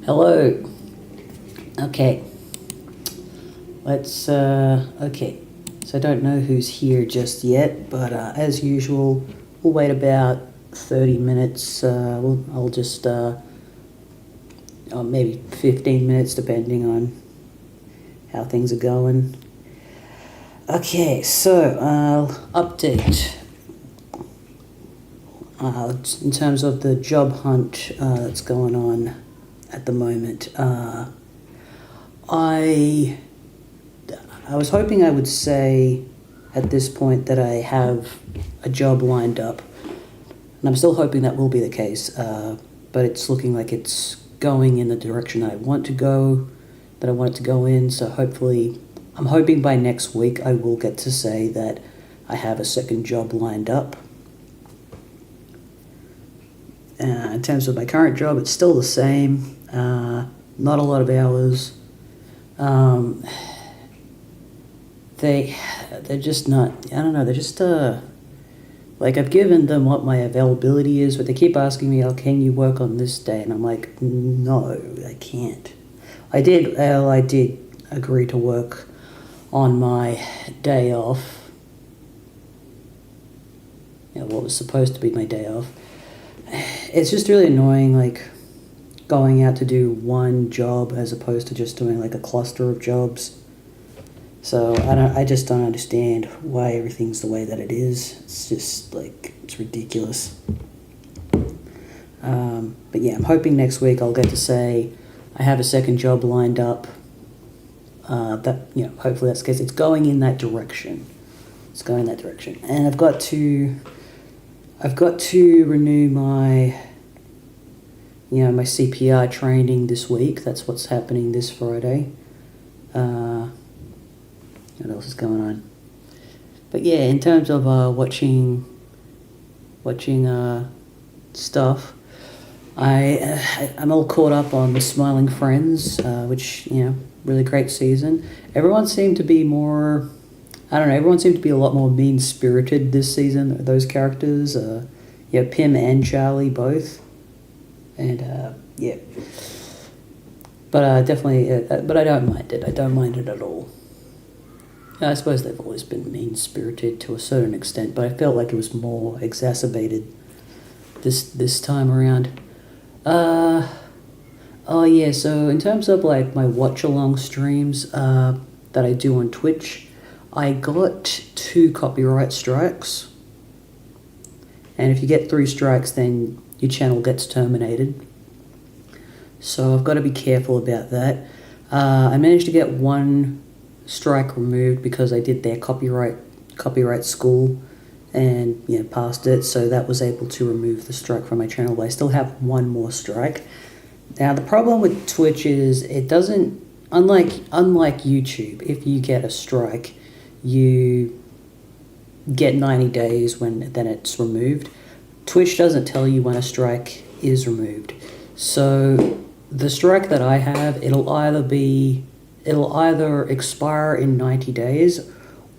Hello. Okay. Okay. So I don't know who's here just yet, but as usual, we'll wait about 30 minutes. I'll just, maybe 15 minutes depending on how things are going. Okay, so update. In terms of the job hunt that's going on at the moment, I was hoping I would say at this point that I have a job lined up, and I'm still hoping that will be the case, but it's looking like it's going in the direction I want to go, that I want it to go in, so hopefully, I'm hoping by next week I will get to say that I have a second job lined up. In terms of my current job, it's still the same, not a lot of hours. They're just not, I don't know, they're just, like I've given them what my availability is, but they keep asking me, oh, can you work on this day? And I'm like, no, I can't. I did agree to work on my day off, what was supposed to be my day off. It's just really annoying, like, going out to do one job as opposed to just doing, like, a cluster of jobs. So, I just don't understand why everything's the way that it is. It's just, like, it's ridiculous. But yeah, I'm hoping next week I'll get to say I have a second job lined up. Hopefully that's the case. It's going in that direction. It's going in that direction. And I've got to renew my my CPR training this week. That's what's happening this Friday. What else is going on? But yeah, in terms of watching stuff, I'm all caught up on The Smiling Friends, which really great season. Everyone seemed to be more. I don't know, everyone seemed to be a lot more mean-spirited this season, those characters. Pim and Charlie both. And, But definitely, but I don't mind it. I don't mind it at all. I suppose they've always been mean-spirited to a certain extent, but I felt like it was more exacerbated this time around. So in terms of, like, my watch-along streams that I do on Twitch, I got 2 copyright strikes, and if you get 3 strikes, then your channel gets terminated. So I've got to be careful about that. I managed to get 1 strike removed because I did their copyright school and passed it, so that was able to remove the strike from my channel, but I still have 1 more strike. Now the problem with Twitch is it doesn't, unlike YouTube, if you get a strike, you get 90 days then it's removed. Twitch doesn't tell you when a strike is removed. So the strike that I have, it'll either expire in 90 days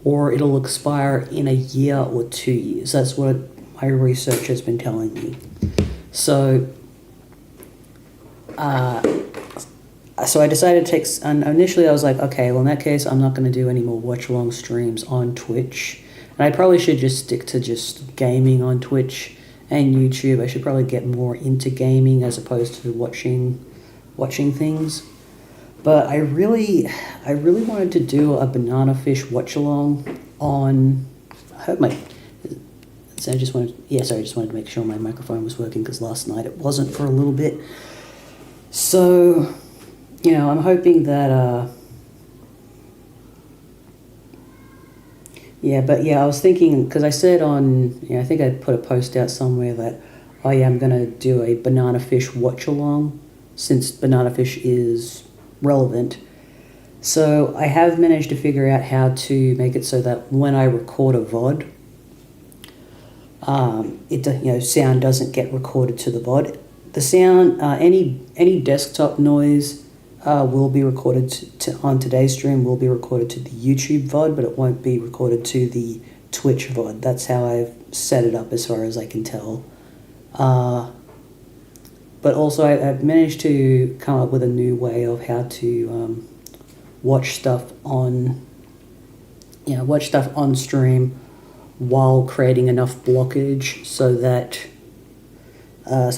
or it'll expire in a year or 2 years. That's what my research has been telling me. So I decided to take, and initially I was like, okay, well in that case I'm not going to do any more watch-along streams on Twitch, and I probably should just stick to just gaming on Twitch and YouTube. I should probably get more into gaming as opposed to watching things. But I really wanted to do a banana fish watch-along on, I just wanted to make sure my microphone was working because last night it wasn't for a little bit. So, I'm hoping that, I was thinking, because I said I think I put a post out somewhere that, I'm going to do a banana fish watch-along, since banana fish is relevant. So I have managed to figure out how to make it so that when I record a VOD, sound doesn't get recorded to the VOD. The sound, any desktop noise will be recorded on today's stream, will be recorded to the YouTube VOD, but it won't be recorded to the Twitch VOD. That's how I've set it up as far as I can tell. but also I've managed to come up with a new way of how to watch stuff on, watch stuff on stream while creating enough blockage so that I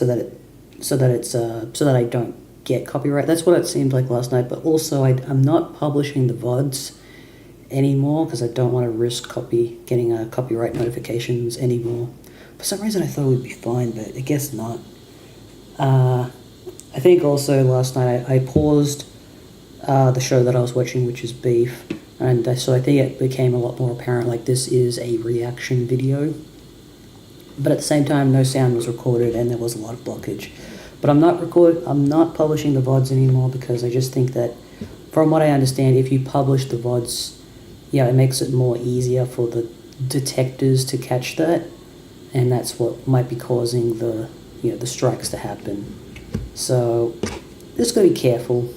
don't get copyright. That's what it seemed like last night. But also, I'm not publishing the VODs anymore because I don't want to risk getting copyright notifications anymore. For some reason, I thought it would be fine, but I guess not. I think also last night I paused the show that I was watching, which is Beef, and so I think it became a lot more apparent, like this is a reaction video. But at the same time, no sound was recorded and there was a lot of blockage. But I'm not publishing the VODs anymore because I just think that, from what I understand, if you publish the VODs, it makes it more easier for the detectors to catch that, and that's what might be causing the strikes to happen. So just gotta be careful.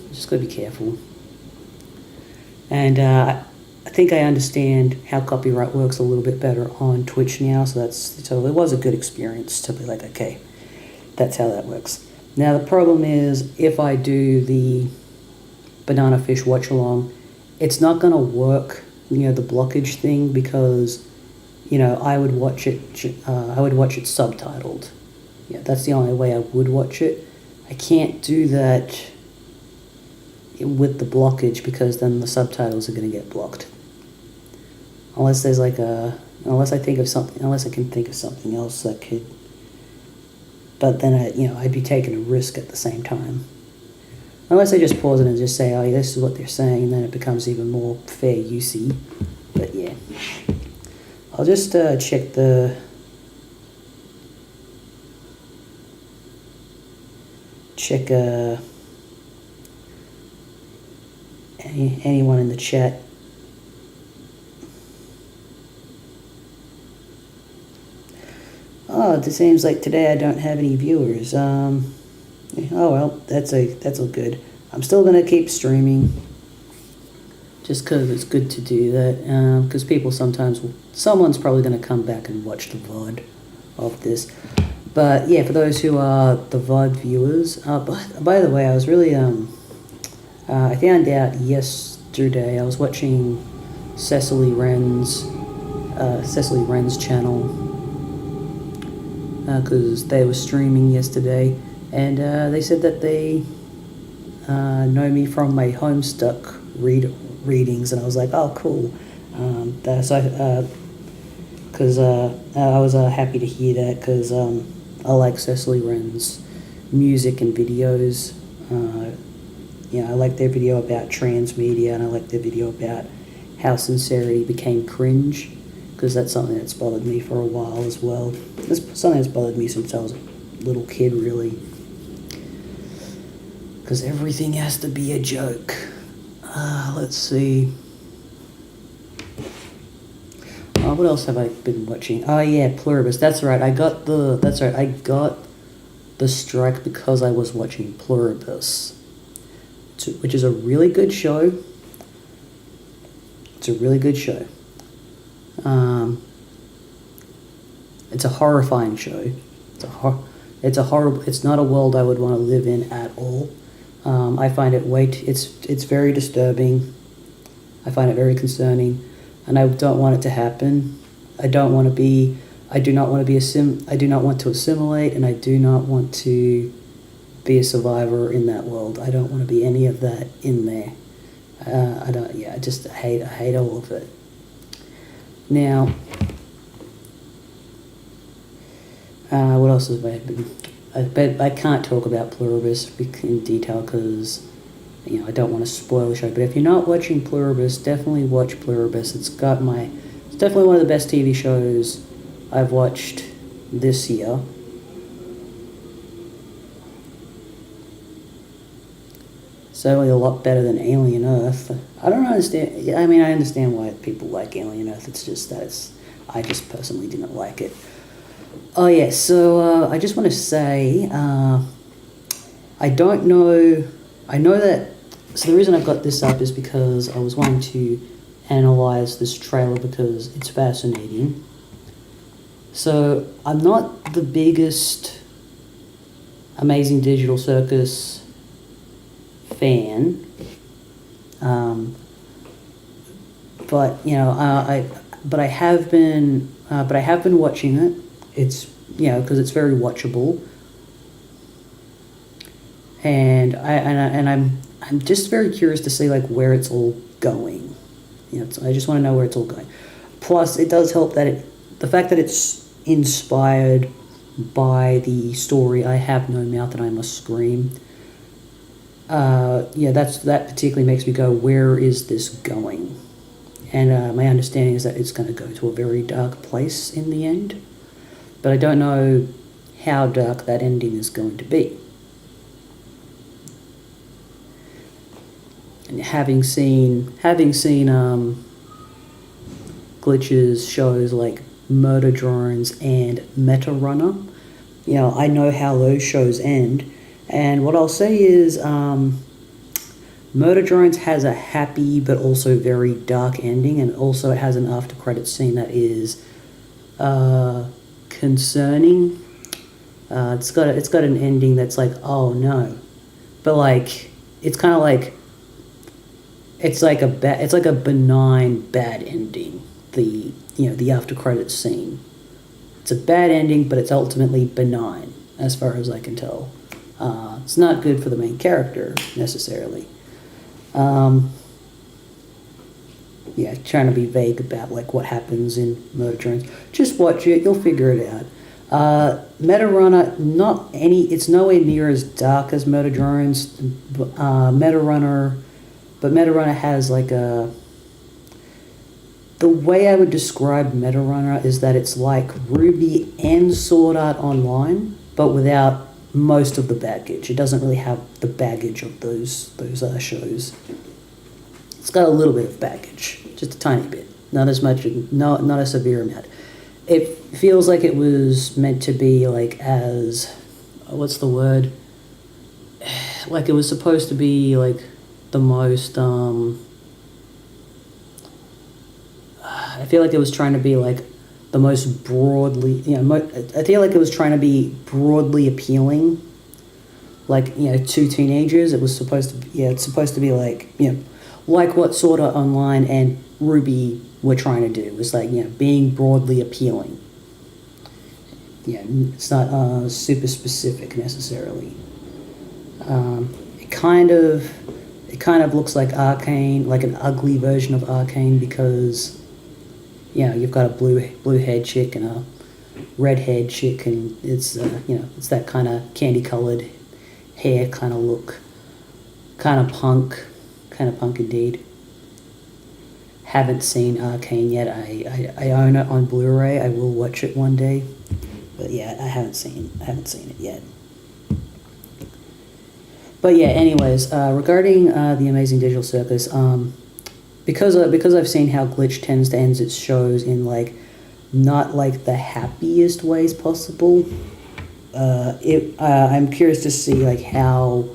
And I think I understand how copyright works a little bit better on Twitch now, so it was a good experience to be like, okay, that's how that works. Now the problem is, if I do the Banana Fish watch along, it's not gonna work, the blockage thing, because I would watch it subtitled. That's the only way I would watch it. I can't do that with the blockage because then the subtitles are going to get blocked. Unless I can think of something else that could. But then I'd be taking a risk at the same time. Unless I just pause it and just say, oh, this is what they're saying, and then it becomes even more fair UC. But yeah, I'll just check anyone in the chat. Oh, it seems like today I don't have any viewers. Oh well, that's all good. I'm still gonna keep streaming, just because it's good to do that. Because people someone's probably gonna come back and watch the VOD of this. But yeah, for those who are the VOD viewers, by the way, I was really I found out yesterday. I was watching Cecily Wren's channel because they were streaming yesterday, and they said that they know me from my HOMESTUCK readings, and I was like, oh, cool. Because I was happy to hear that, because I like Cecily Wren's music and videos. I like their video about transmedia, and I like their video about how sincerity became cringe, because that's something that's bothered me for a while as well. It's something that's bothered me since I was a little kid, really. Because everything has to be a joke. Let's see. What else have I been watching? Oh yeah, Pluribus. That's right. I got the strike because I was watching Pluribus, which is a really good show. It's a really good show. It's a horrifying show. It's not a world I would want to live in at all. I find it it's very disturbing. I find it very concerning, and I don't want it to happen. I do not want to assimilate, and I do not want to be a survivor in that world. I don't want to be any of that in there. I hate all of it. Now, what else have I been? I can't talk about Pluribus in detail because, I don't want to spoil the show. But if you're not watching Pluribus, definitely watch Pluribus. It's definitely one of the best TV shows I've watched this year. Certainly a lot better than Alien Earth. I don't understand. I mean, I understand why people like Alien Earth. It's just that I just personally didn't like it. Oh yeah, so I just want to say, I don't know. I know that. So the reason I've got this up is because I was wanting to analyze this trailer because it's fascinating. So I'm not the biggest Amazing Digital Circus fan. But I have been watching it. It's because it's very watchable, and I'm just very curious to see like where it's all going. I just want to know where it's all going. Plus, it does help that the fact that it's inspired by the story "I Have No Mouth and I Must Scream." That particularly makes me go, where is this going? And my understanding is that it's going to go to a very dark place in the end, but I don't know how dark that ending is going to be. And having seen Glitch's shows like Murder Drones and Meta Runner, I know how those shows end. And what I'll say is, Murder Drones has a happy but also very dark ending, and also it has an after credits scene that is concerning. It's got an ending that's like, oh no, but like it's kind of like it's like a benign bad ending. The after credits scene. It's a bad ending, but it's ultimately benign as far as I can tell. It's not good for the main character necessarily. Trying to be vague about like what happens in Murder Drones. Just watch it; you'll figure it out. Meta Runner, it's nowhere near as dark as Murder Drones. Meta Runner has like the way I would describe Meta Runner is that it's like Ruby and Sword Art Online, but without most of the baggage. It doesn't really have the baggage of those shows. It's got a little bit of baggage, just a tiny bit, not as much, not a severe amount. It feels like it was meant to be like what's the word? Like it was supposed to be like the most. I feel like it was trying to be like the most broadly, I feel like it was trying to be broadly appealing, like, to teenagers. It was supposed to, it's supposed to be like, like what Sword Art Online and Ruby were trying to do. It was like, being broadly appealing. It's not super specific necessarily. It kind of looks like Arcane, like an ugly version of Arcane, because you've got a blue haired chick and a red haired chick, and it's it's that kind of candy colored hair kind of look, kind of punk indeed. Haven't seen Arcane yet. I own it on Blu-ray. I will watch it one day, but I haven't seen it yet. But anyways, regarding the Amazing Digital Circus, because I've seen how Glitch tends to end its shows in like not like the happiest ways possible. I'm curious to see like how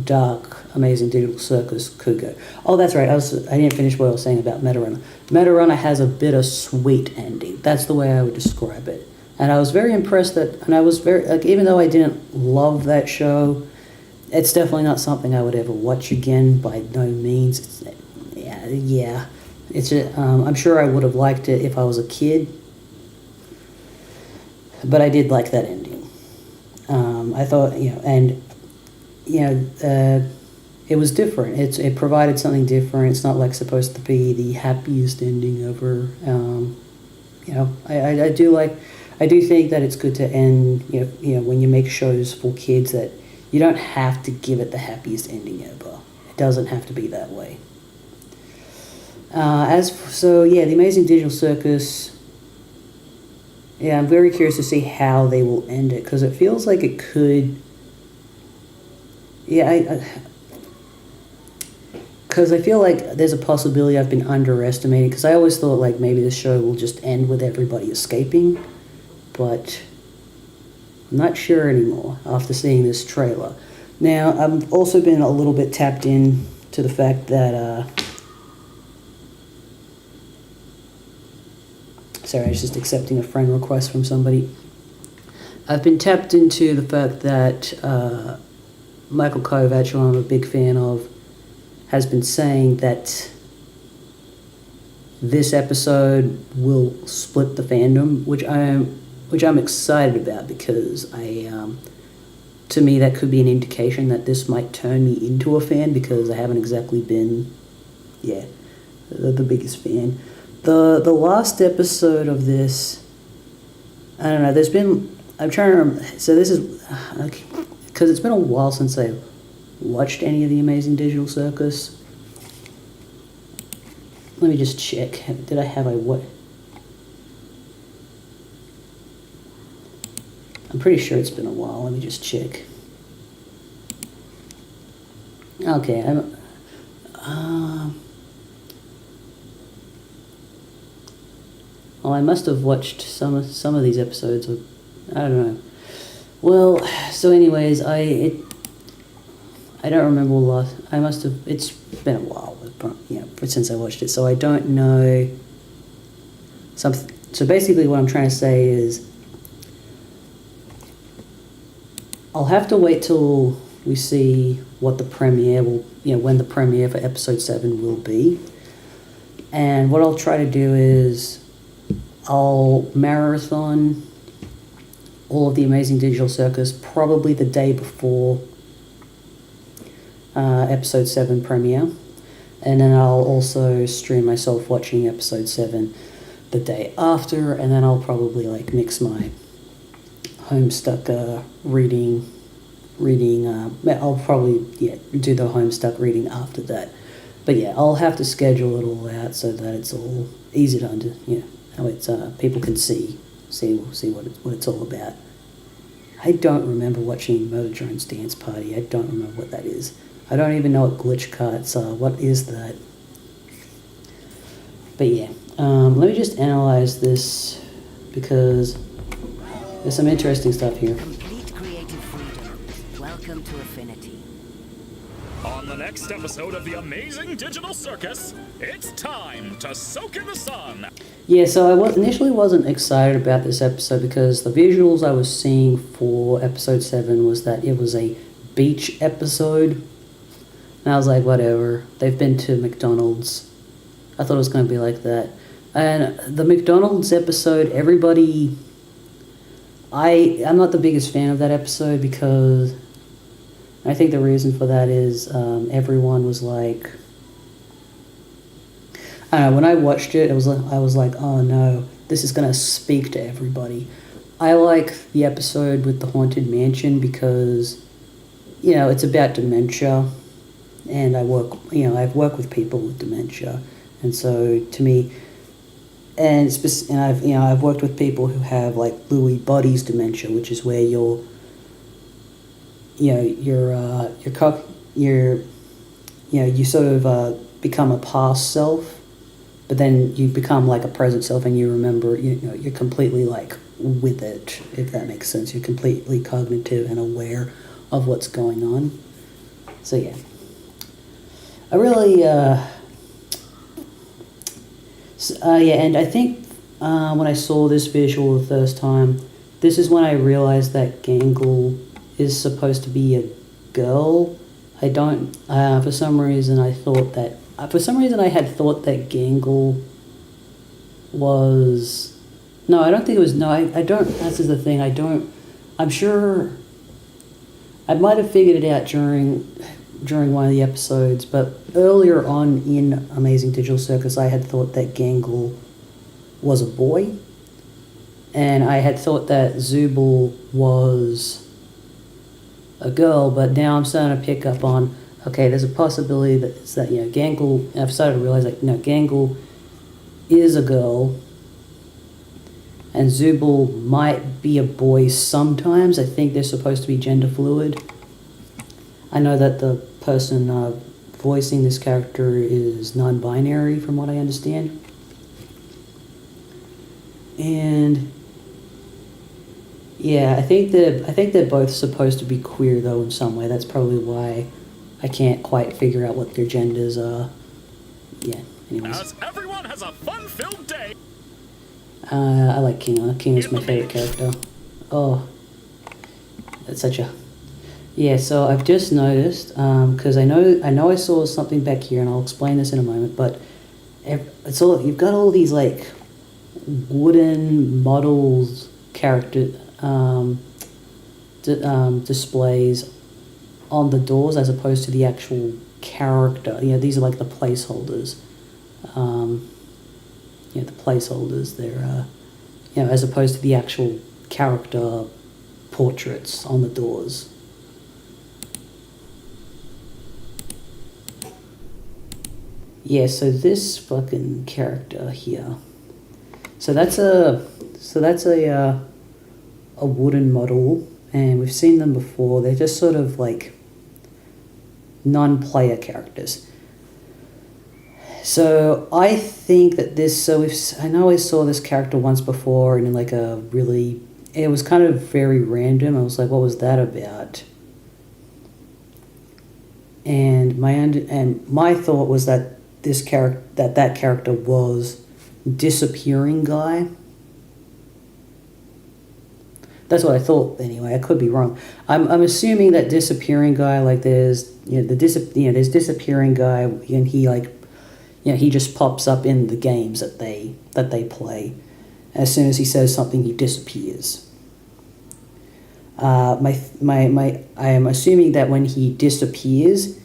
dark Amazing Digital Circus could go. Oh, that's right. I didn't finish what I was saying about Meta Runner. Meta Runner has a bittersweet ending. That's the way I would describe it. And I was very impressed and I was very like, even though I didn't love that show, it's definitely not something I would ever watch again. By no means. It's I'm sure I would have liked it if I was a kid, but I did like that ending. I thought, it was different. It provided something different. It's not like supposed to be the happiest ending ever. I do think that it's good to end. When you make shows for kids, that you don't have to give it the happiest ending ever. It doesn't have to be that way. The Amazing Digital Circus. I'm very curious to see how they will end it, because it feels like it could. Because I feel like there's a possibility I've been underestimating, because I always thought like maybe the show will just end with everybody escaping, but I'm not sure anymore after seeing this trailer. Now, I've also been a little bit tapped in to the fact that sorry, I was just accepting a friend request from somebody. I've been tapped into the fact that Michael Kovac, who I'm a big fan of, has been saying that this episode will split the fandom, which I'm excited about, because to me that could be an indication that this might turn me into a fan, because I haven't exactly been the biggest fan. The last episode of this, I don't know, I'm trying to remember, so this is, because it's been a while since I watched any of the Amazing Digital Circus. Let me just check. Did I have what? I'm pretty sure it's been a while. Let me just check. Okay, well, I must have watched some of these episodes. I don't know. Well, so anyways, I don't remember last. I must have. It's been a while, since I watched it. So I don't know. So basically, what I'm trying to say is, I'll have to wait till we see what the premiere will, when the premiere for episode 7 will be. And what I'll try to do is, I'll marathon all of the Amazing Digital Circus probably the day before episode 7 premiere. And then I'll also stream myself watching episode 7 the day after, and then I'll probably mix my HOMESTUCK reading. I'll probably do the HOMESTUCK reading after that. But yeah, I'll have to schedule it all out so that it's all easy to how it's people can see what it's all about. I don't remember watching Motor Drone's Dance Party. I don't remember what that is. I don't even know what glitch carts are. What is that? But yeah, let me just analyze this, because there's some interesting stuff here. Complete creative freedom. Welcome to Affinity. On the next episode of the Amazing Digital Circus, it's time to soak in the sun. Yeah, so I initially wasn't excited about this episode, because the visuals I was seeing for episode 7 was that it was a beach episode. And I was like, whatever. They've been to McDonald's. I thought it was going to be like that. And the McDonald's episode, everybody... I'm not the biggest fan of that episode, because I think the reason for that is everyone was like... I don't know, when I watched it, I was like, oh no, this is going to speak to everybody. I like the episode with the Haunted Mansion because, it's about dementia. And I've worked with people with dementia, and so to me, and I've worked with people who have Lewy bodies dementia, which is where you sort of become a past self, but then you become a present self, and you remember, you're completely with it, if that makes sense. You're completely cognitive and aware of what's going on. So yeah. I really, and I think when I saw this visual the first time, this is when I realized that Gangle is supposed to be a girl. For some reason I had thought that Gangle was, no, I don't think it was, no, I don't, this is the thing, I'm sure, I might have figured it out during one of the episodes, but earlier on in Amazing Digital Circus, I had thought that Gangle was a boy, and I had thought that Zooble was a girl, but now I'm starting to pick up on, okay, there's a possibility that it's that, Gangle, I've started to realize, Gangle is a girl, and Zooble might be a boy sometimes. I think they're supposed to be gender fluid. I know that the person voicing this character is non-binary, from what I understand. And yeah, I think they're both supposed to be queer, though, in some way. That's probably why I can't quite figure out what their genders are. Yeah, anyways. As everyone has a fun-filled day. I like King. King is my favorite character. Oh, It's such a... Yeah, so I've just noticed, because I know I saw something back here, and I'll explain this in a moment, but it's all, you've got all these, like, wooden models, character, displays on the doors as opposed to the actual character. You know, these are like the placeholders. The placeholders, they're, as opposed to the actual character portraits on the doors. Yeah, so this fucking character here. So that's a wooden model, and we've seen them before. They're just sort of like non-player characters. So I think that this. I know I saw this character once before, and in like a really, it was kind of very random. I was like, what was that about? And my thought was that that character was Disappearing Guy. That's what I thought anyway. I could be wrong. I'm assuming that Disappearing Guy, like there's there's Disappearing Guy, and he like he just pops up in the games that they play. As soon as he says something, he disappears. I am assuming that when he disappears,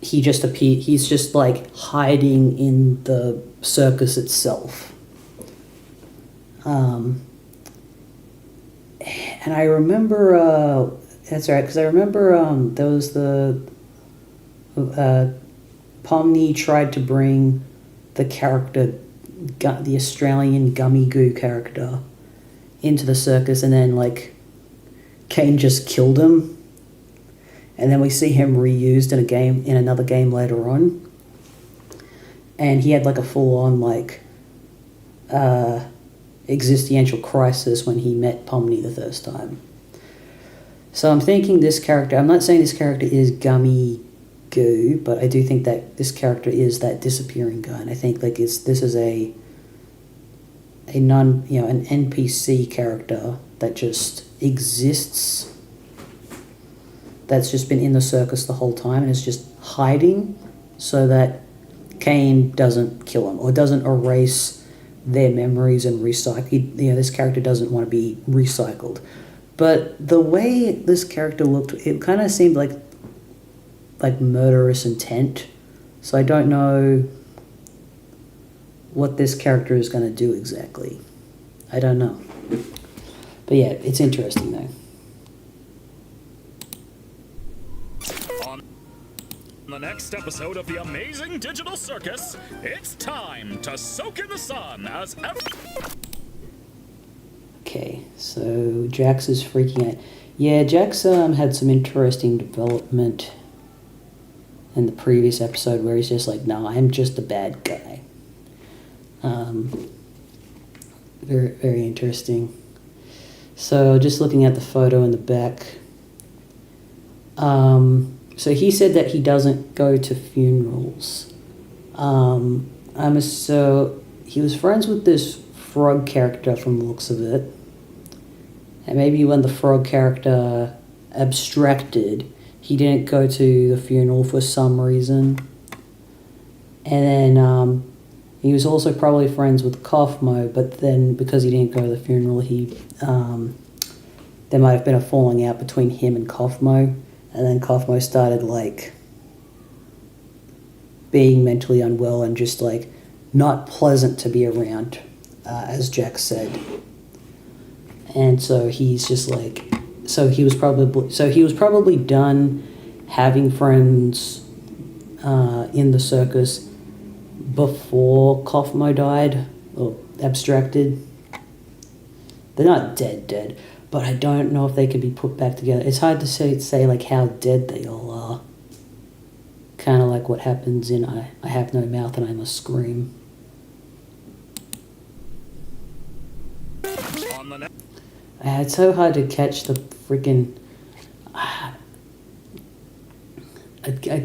he's just like hiding in the circus itself. And I remember, that's right, because I remember there was the Pomni tried to bring the character, the Australian Gummy Goo character, into the circus, and then like Kane just killed him, and then we see him reused in another game later on, and he had like a full-on like existential crisis when he met Pomni the first time. So I'm thinking this character, I'm not saying this character is Gummy Goo, but I do think that this character is that Disappearing Guy, and I think like this is an NPC character that just exists, that's just been in the circus the whole time and is just hiding so that Kane doesn't kill him or doesn't erase their memories and recycle. This character doesn't want to be recycled. But the way this character looked, it kind of seemed like murderous intent. So I don't know what this character is going to do exactly. I don't know. But yeah, it's interesting though. On the next episode of the Amazing Digital Circus, it's time to soak in the sun as Okay, so Jax is freaking out. Yeah, Jax had some interesting development in the previous episode where he's just like, no, I'm just a bad guy. Very, very interesting. So just looking at the photo in the back. So he said that he doesn't go to funerals. So he was friends with this frog character from the looks of it. And maybe when the frog character abstracted, he didn't go to the funeral for some reason. And then he was also probably friends with Kaufmo, but then because he didn't go to the funeral, there might have been a falling out between him and Kaufmo. And then Kaufmo started like being mentally unwell and just like not pleasant to be around, as Jack said. And so he's just like, he was probably done having friends in the circus before Kaufmo died or abstracted. They're not dead, but I don't know if they could be put back together. It's hard to say like how dead they all are. Kind of like what happens in I Have No Mouth and I Must Scream. It's so hard to catch the freaking... I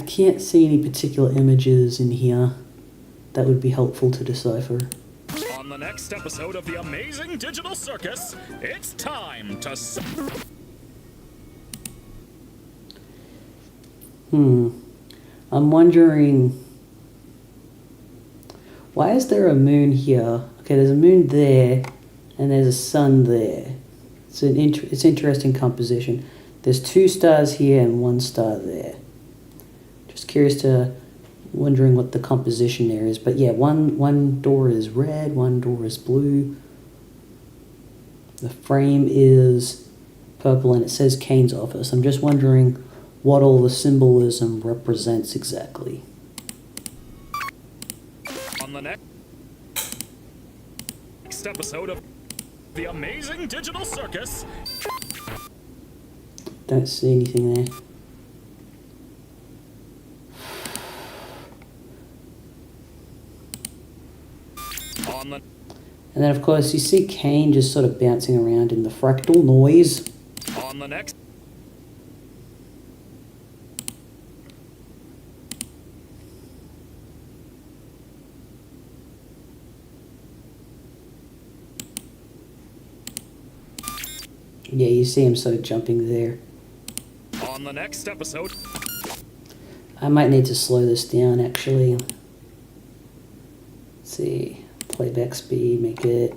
can't see any particular images in here that would be helpful to decipher. On On the next episode of the amazing digital circus, it's time to I'm wondering, why is there a moon here? Okay, there's a moon there, and there's a sun there. It's interesting composition. There's 2 stars here and 1 star there. Just wondering what the composition there is. But yeah, one door is red, one door is blue. The frame is purple, and it says Kane's office. I'm just wondering what all the symbolism represents exactly. On the next episode of the amazing digital circus. Don't see anything there. And then of course you see Kane just sort of bouncing around in the fractal noise. On the next Yeah, you see him sort of jumping there. On the next episode. I might need to slow this down actually. Let's see. Playback speed, make it.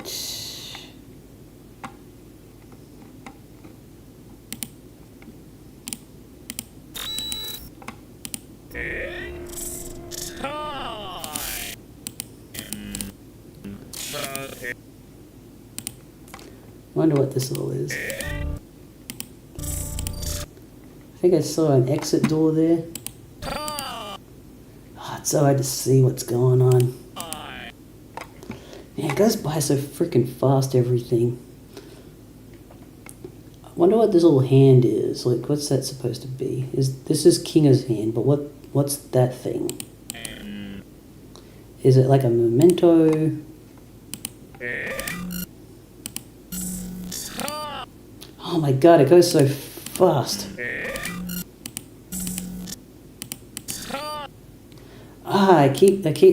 It's time. Wonder what this all is. I think I saw an exit door there. Oh, it's so hard to see what's going on. Man, it goes by so freaking fast, everything. I wonder what this little hand is. Like, what's that supposed to be? This is Kinga's hand, but what's that thing? Is it like a memento? Oh my god, it goes so fast.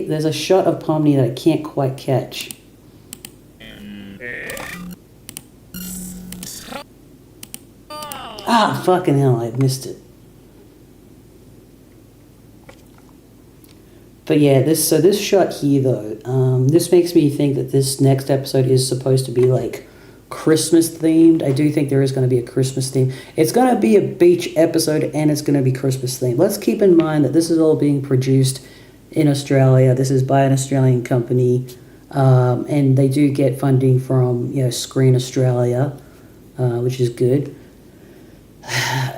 There's a shot of Pomni that I can't quite catch. Ah, fucking hell, I missed it. But yeah, this shot here though, this makes me think that this next episode is supposed to be like Christmas themed. I do think there is going to be a Christmas theme. It's going to be a beach episode and it's going to be Christmas themed. Let's keep in mind that this is all being produced in Australia. This is by an Australian company, and they do get funding from Screen Australia, which is good.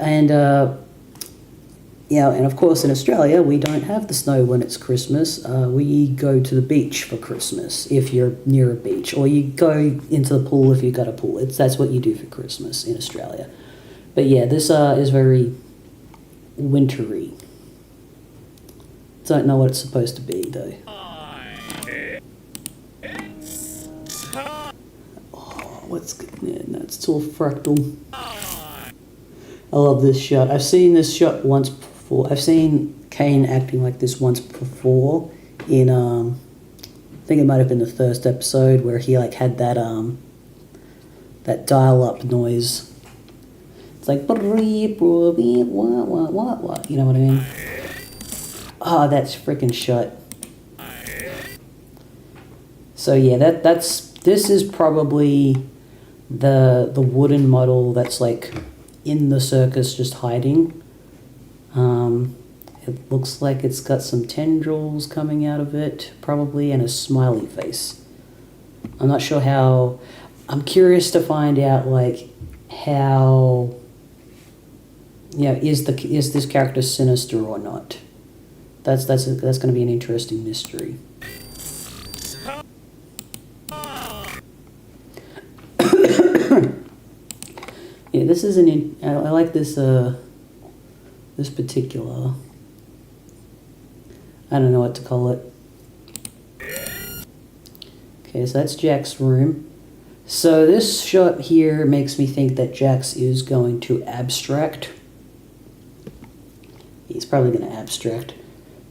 And and of course in Australia we don't have the snow when it's Christmas. We go to the beach for Christmas if you're near a beach, or you go into the pool if you've got a pool. That's what you do for Christmas in Australia. But yeah, this is very wintry. Don't know what it's supposed to be though. Oh, what's good? Yeah, no, it's all fractal. I love this shot. I've seen this shot once before. I've seen Kane acting like this once before in I think it might have been the first episode where he like had that that dial-up noise. It's like what? You know what I mean? Oh, that's freaking shot. So yeah, this is probably the wooden model that's like in the circus just hiding. It looks like it's got some tendrils coming out of it, probably, and a smiley face. I'm not sure how. I'm curious to find out like how. Is this character sinister or not? That's going to be an interesting mystery. Yeah, this is I like this this particular. I don't know what to call it. Okay, so that's Jack's room. So this shot here makes me think that Jax is going to abstract. He's probably going to abstract.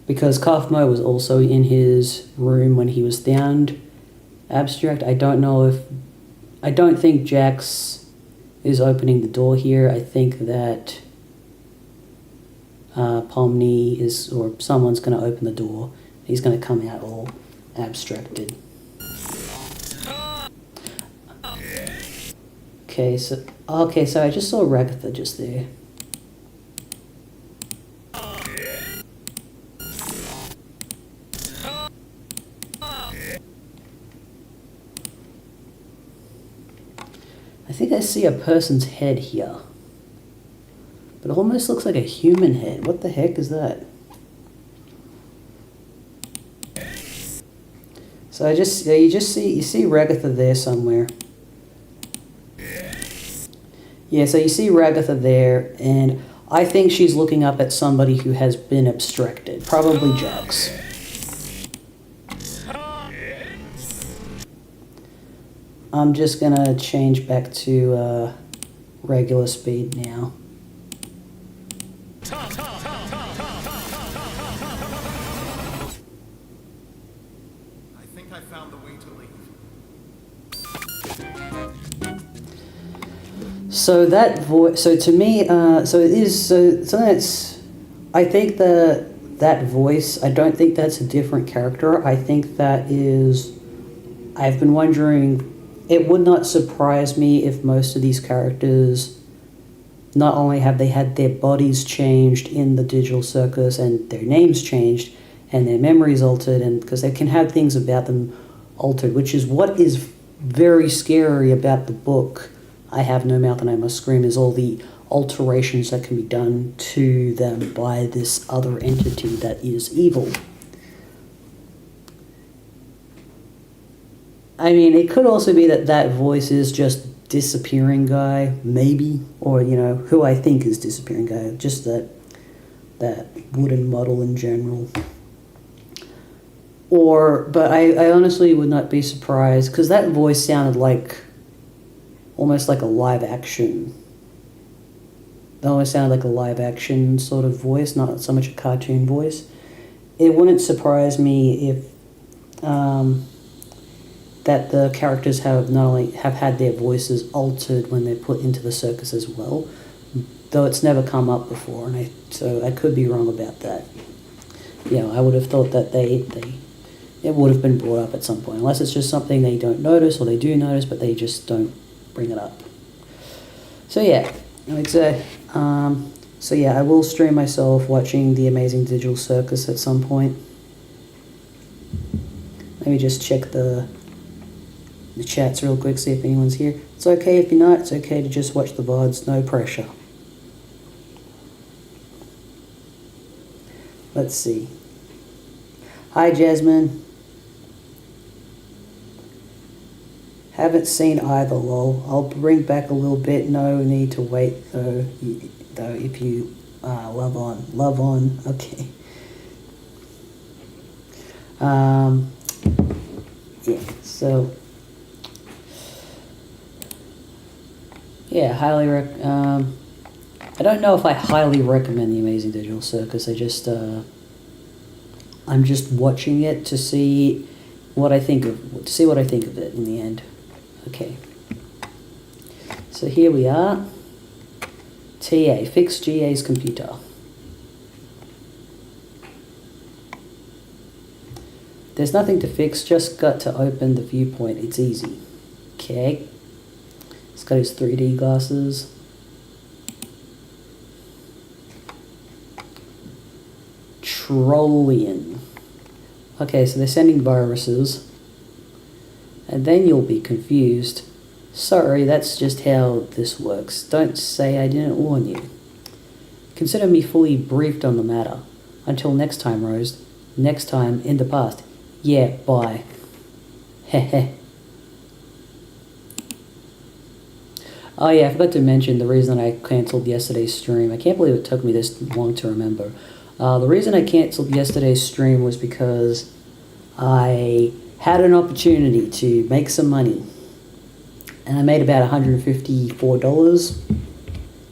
Because Kaufmo was also in his room when he was downed. abstract. I don't think Jax is opening the door here. I think that Pomni is, or someone's going to open the door. He's going to come out all abstracted. Okay, so I just saw Ragatha just there. I think I see a person's head here. But it almost looks like a human head. What the heck is that? So you see Ragatha there somewhere. Yeah, so you see Ragatha there, and I think she's looking up at somebody who has been abstracted. Probably Jax. I'm just gonna change back to regular speed now. I think I found the way to leave. So that voice. So to me, so it is. So that's. I think that voice. I don't think that's a different character. I think that is. I've been wondering. It would not surprise me if most of these characters, not only have they had their bodies changed in the digital circus and their names changed and their memories altered, and because they can have things about them altered, which is what is very scary about the book I Have No Mouth and I Must Scream, is all the alterations that can be done to them by this other entity that is evil. I mean, it could also be that voice is just Disappearing Guy, maybe, or, who I think is Disappearing Guy, just that wooden model in general. But I honestly would not be surprised, because that voice sounded almost like a live action. It almost sounded like a live action sort of voice, not so much a cartoon voice. It wouldn't surprise me if that the characters have not only have had their voices altered when they're put into the circus as well, though it's never come up before, so I could be wrong about that. I would have thought that it would have been brought up at some point, unless it's just something they don't notice, or they do notice, but they just don't bring it up. So yeah, I will stream myself watching The Amazing Digital Circus at some point. Let me just check the chats real quick, see if anyone's here. It's okay if you're not, it's okay to just watch the VODs, no pressure. Let's see. Hi Jasmine. Haven't seen either, lol. I'll bring back a little bit, no need to wait though if you love on, okay. Yeah, so yeah, I don't know if I highly recommend The Amazing Digital Circus. I'm just watching it to see what I think of it in the end. Okay. So here we are. TA, fix GA's computer. There's nothing to fix, just got to open the viewpoint. It's easy. Okay. He's got his 3D glasses. Trollian. Okay, so they're sending viruses. And then you'll be confused. Sorry, that's just how this works. Don't say I didn't warn you. Consider me fully briefed on the matter. Until next time, Rose. Next time, in the past. Yeah, bye. Heh. Oh yeah, I forgot to mention the reason I cancelled yesterday's stream. I can't believe it took me this long to remember. The reason I cancelled yesterday's stream was because I had an opportunity to make some money. And I made about $154.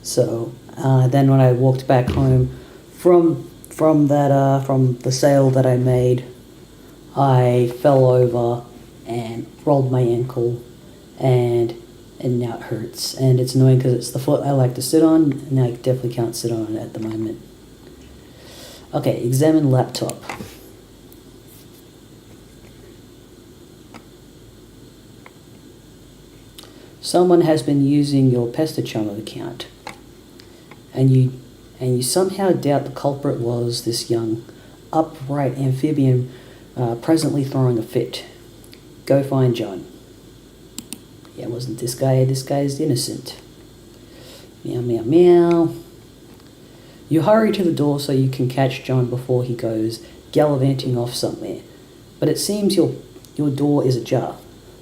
So then when I walked back home from the sale that I made, I fell over and rolled my ankle, and now it hurts. And it's annoying because it's the foot I like to sit on, and I definitely can't sit on it at the moment. Okay, examine laptop. Someone has been using your Pestachamo account, and you somehow doubt the culprit was this young, upright amphibian presently throwing a fit. Go find John. Yeah, wasn't this guy? This guy is innocent. Meow, meow, meow. You hurry to the door so you can catch John before he goes gallivanting off somewhere. But it seems your door is ajar.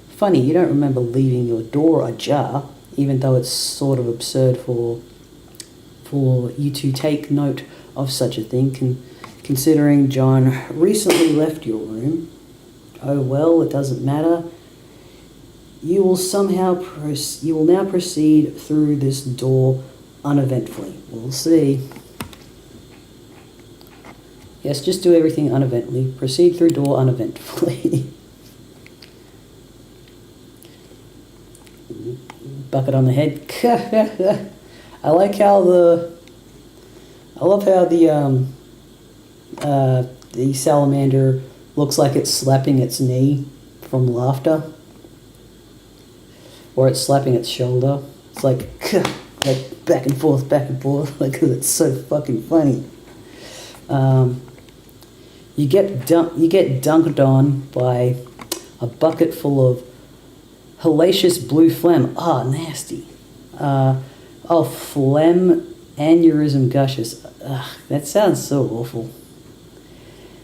Funny, you don't remember leaving your door ajar, even though it's sort of absurd for you to take note of such a thing, considering John recently left your room. Oh well, it doesn't matter. You will now proceed through this door uneventfully. We'll see. Yes, just do everything uneventfully. Proceed through door uneventfully. Bucket on the head. I love how the salamander looks like it's slapping its knee from laughter, or it's slapping its shoulder. It's like back and forth, like, because it's so fucking funny. You get dunked on by a bucket full of hellacious blue phlegm. Ah, nasty. Phlegm, aneurysm, gushes. That sounds so awful.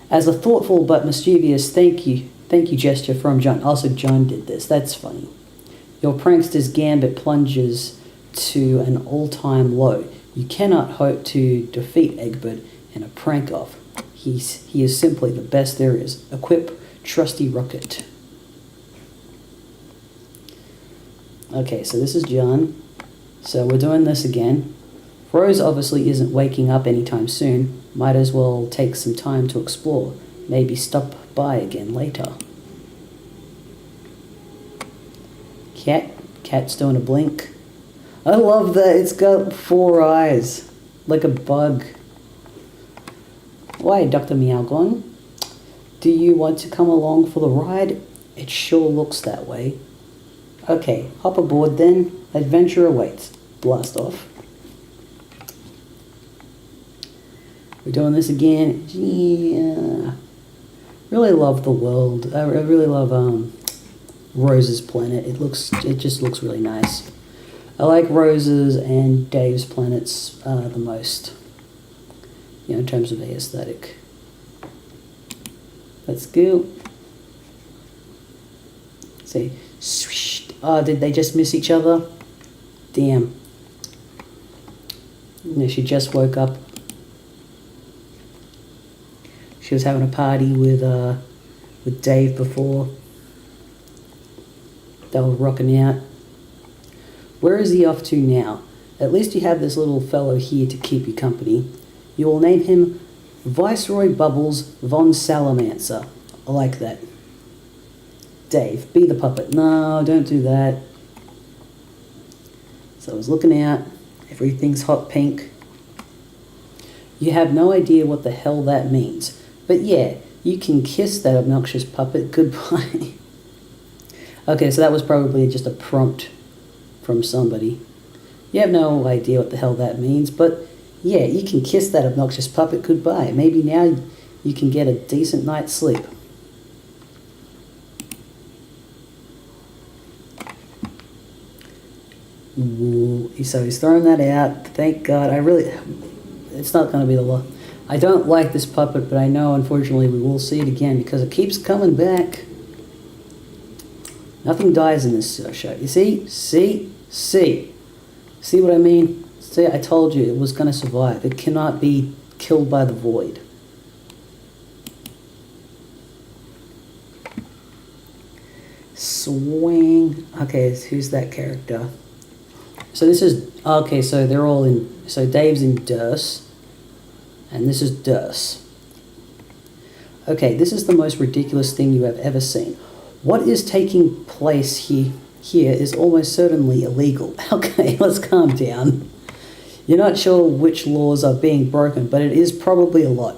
As a thoughtful but mischievous thank you gesture from John. Also, John did this. That's funny. Your prankster's gambit plunges to an all-time low. You cannot hope to defeat Egbert in a prank-off. He is simply the best there is. Equip trusty rocket. Okay, so this is John. So we're doing this again. Rose obviously isn't waking up anytime soon. Might as well take some time to explore. Maybe stop by again later. Cat's doing a blink. I love that it's got 4 eyes. Like a bug. Why, Dr. Meowgon? Do you want to come along for the ride? It sure looks that way. Okay, hop aboard then. Adventure awaits. Blast off. We're doing this again. Yeah. Really love the world. I really love Rose's planet. It just looks really nice. I like Rose's and Dave's planets the most. You know, in terms of the aesthetic. Let's go. See. Swish. Oh, did they just miss each other? Damn. You know, she just woke up. She was having a party with Dave before. They were rocking out. Where is he off to now? At least you have this little fellow here to keep you company. You will name him Viceroy Bubbles von Salamancer. I like that. Dave, be the puppet. No, don't do that. So I was looking out. Everything's hot pink. You have no idea what the hell that means. But yeah, you can kiss that obnoxious puppet goodbye. Okay, so that was probably just a prompt from somebody. You have no idea what the hell that means, but yeah, you can kiss that obnoxious puppet goodbye. Maybe now you can get a decent night's sleep. Ooh, so he's throwing that out. Thank God. It's not going to be the law. I don't like this puppet, but I know, unfortunately, we will see it again because it keeps coming back. Nothing dies in this show. You see? See what I mean? See, I told you it was going to survive. It cannot be killed by the void. Swing. Okay, who's that character? So this is... Okay, so they're all in... So Dave's in Durst. And this is Durst. Okay, this is the most ridiculous thing you have ever seen. What is taking place here is almost certainly illegal. Okay, let's calm down. You're not sure which laws are being broken, but it is probably a lot.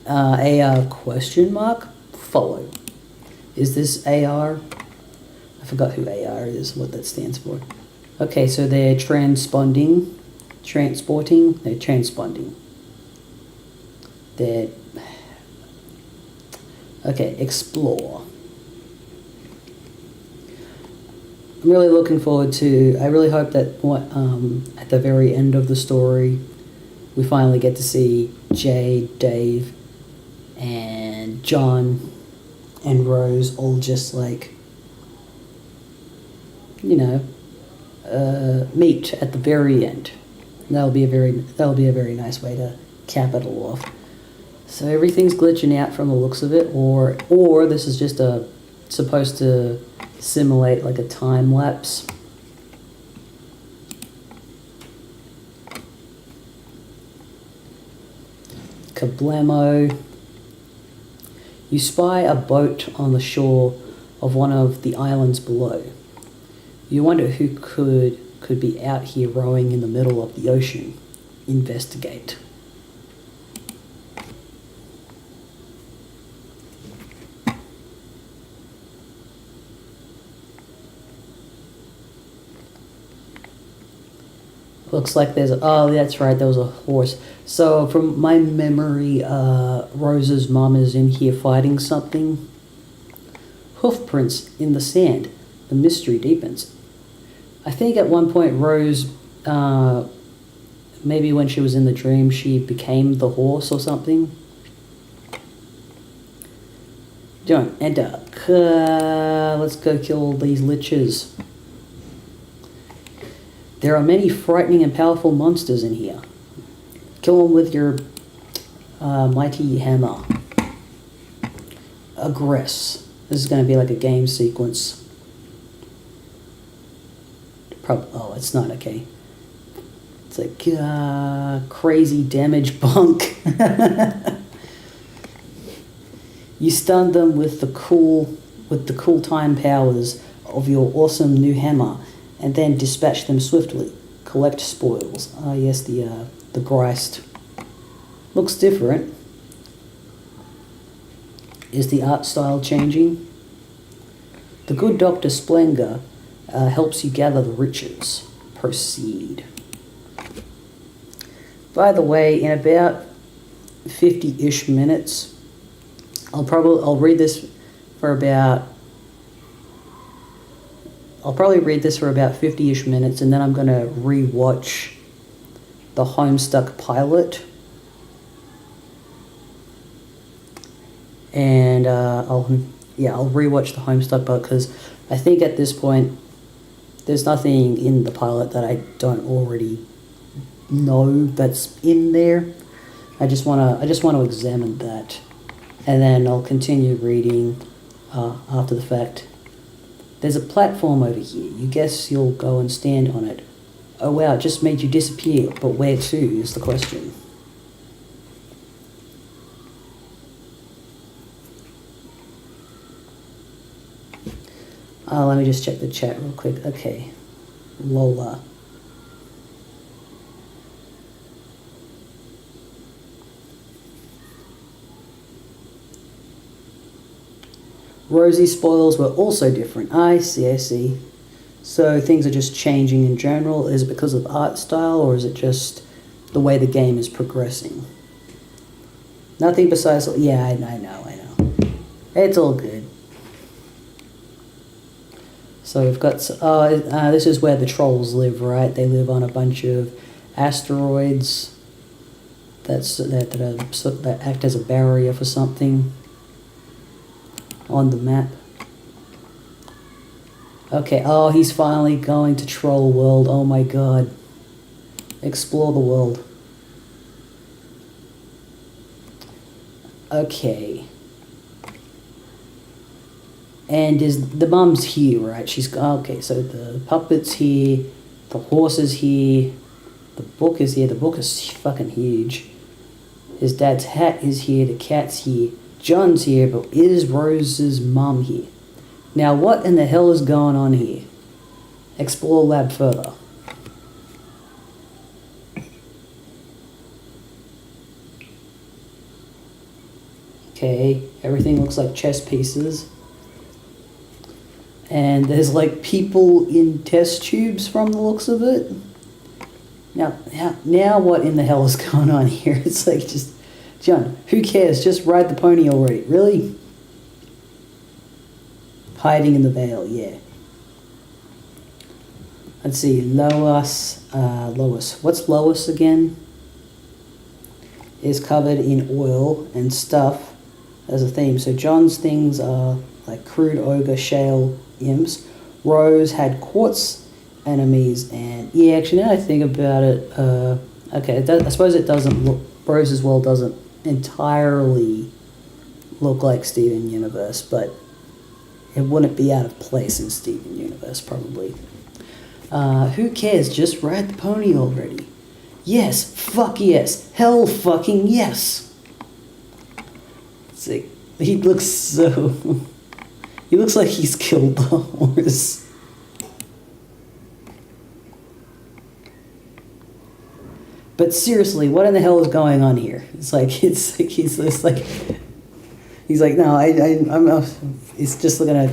A question mark? Follow. Is this AR? I forgot who AR is, what that stands for. Okay, so they're transponding. They're transponding. They're... Okay, explore. I'm really looking forward to... I really hope that at the very end of the story, we finally get to see Jade, Dave, and John and Rose all just like, you know, meet at the very end. That'll be a very nice way to cap it all off. So everything's glitching out from the looks of it, or this is just supposed to simulate like a time lapse. Kablamo. You spy a boat on the shore of one of the islands below. You wonder who could be out here rowing in the middle of the ocean. Investigate. Looks like there's... Oh, that's right, there was a horse. So, from my memory, Rose's mom is in here fighting something. Hoof prints in the sand. The mystery deepens. I think at one point Rose, maybe when she was in the dream, she became the horse or something. Don't enter. Let's go kill all these liches. There are many frightening and powerful monsters in here. Kill them with your mighty hammer. Aggress. This is going to be like a game sequence. Oh, it's not okay. It's like crazy damage bunk. You stun them with the cool time powers of your awesome new hammer, and then dispatch them swiftly. Collect spoils. Ah, yes, the Grist. Looks different. Is the art style changing? The good Dr. Splenga helps you gather the riches. Proceed. By the way, in about 50-ish minutes, I'll read this for about... I'll probably read this for about 50-ish minutes, and then I'm going to rewatch the Homestuck pilot. And I'll rewatch the Homestuck pilot, because I think at this point there's nothing in the pilot that I don't already know that's in there. I just want to examine that, and then I'll continue reading after the fact. There's a platform over here. You guess you'll go and stand on it. Oh wow, it just made you disappear. But where to is the question. Let me just check the chat real quick. Okay. Lola. Rosie's spoils were also different. I see. So things are just changing in general. Is it because of art style, or is it just the way the game is progressing? Nothing besides... Yeah, I know. It's all good. So we've got... this is where the trolls live, right? They live on a bunch of asteroids that act as a barrier for something on the map. Okay, oh, he's finally going to Troll World. Oh my god. Explore the world. Okay. And the mum's here, right? She's... Okay, so the puppet's here. The horse is here. The book is here. The book is fucking huge. His dad's hat is here. The cat's here. John's here, but is Rose's mum here? Now, what in the hell is going on here? Explore lab further. Okay, everything looks like chess pieces. And there's like people in test tubes from the looks of it. Now what in the hell is going on here? It's like just, John, who cares? Just ride the pony already. Really? Hiding in the veil, yeah. Let's see, Lois. What's Lois again? Is covered in oil and stuff as a theme. So John's things are like crude ogre shale imps. Rose had quartz enemies, and yeah, actually now I think about it, okay, I suppose it doesn't look, Rose as well doesn't entirely look like Steven Universe, but it wouldn't be out of place in Steven Universe, probably. Who cares? Just ride the pony already. Yes, fuck yes. Hell fucking yes. It's like, he looks so... he looks like he's killed the horse. But seriously, what in the hell is going on here? It's like he's like, no, I'm it's just gonna